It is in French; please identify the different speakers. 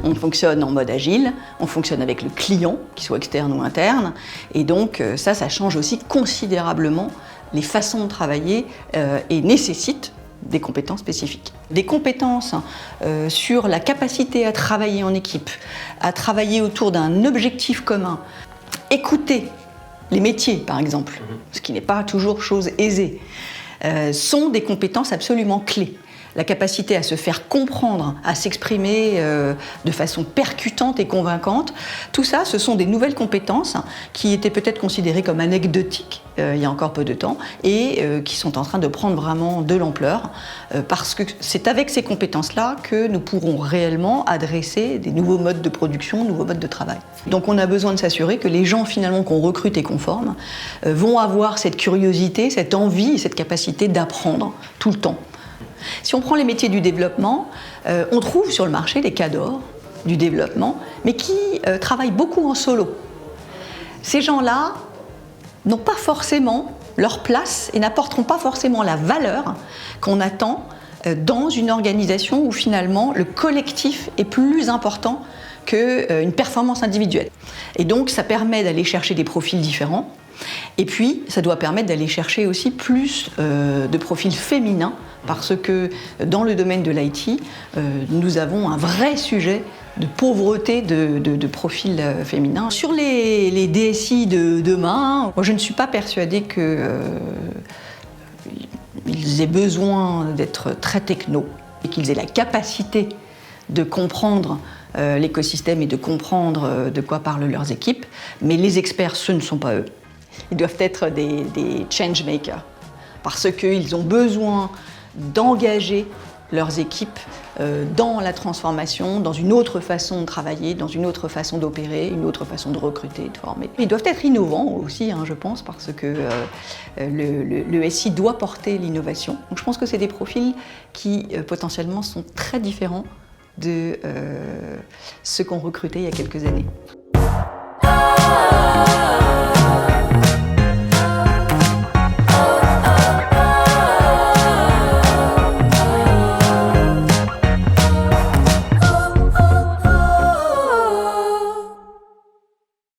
Speaker 1: On fonctionne en mode agile, on fonctionne avec le client, qu'il soit externe ou interne, et donc ça change aussi considérablement les façons de travailler et nécessite des compétences spécifiques. Des compétences sur la capacité à travailler en équipe, à travailler autour d'un objectif commun, écouter les métiers par exemple, ce qui n'est pas toujours chose aisée, sont des compétences absolument clés. La capacité à se faire comprendre, à s'exprimer de façon percutante et convaincante, tout ça, ce sont des nouvelles compétences qui étaient peut-être considérées comme anecdotiques il y a encore peu de temps et qui sont en train de prendre vraiment de l'ampleur parce que c'est avec ces compétences-là que nous pourrons réellement adresser des nouveaux modes de production, nouveaux modes de travail. Donc on a besoin de s'assurer que les gens finalement qu'on recrute et qu'on forme vont avoir cette curiosité, cette envie, cette capacité d'apprendre tout le temps. Si on prend les métiers du développement, on trouve sur le marché des cadors du développement, mais qui travaillent beaucoup en solo. Ces gens-là n'ont pas forcément leur place et n'apporteront pas forcément la valeur qu'on attend dans une organisation où finalement le collectif est plus important qu'une performance individuelle. Et donc ça permet d'aller chercher des profils différents. Et puis, ça doit permettre d'aller chercher aussi plus de profils féminins parce que dans le domaine de l'IT, nous avons un vrai sujet de pauvreté de profils féminins. Sur les DSI de demain, moi, je ne suis pas persuadée qu'ils aient besoin d'être très techno et qu'ils aient la capacité de comprendre l'écosystème et de comprendre de quoi parlent leurs équipes. Mais les experts, ce ne sont pas eux. Ils doivent être des change makers parce qu'ils ont besoin d'engager leurs équipes dans la transformation, dans une autre façon de travailler, dans une autre façon d'opérer, une autre façon de recruter, de former. Ils doivent être innovants aussi, je pense, parce que le SI doit porter l'innovation. Donc je pense que c'est des profils qui potentiellement sont très différents de ceux qu'on recrutait il y a quelques années.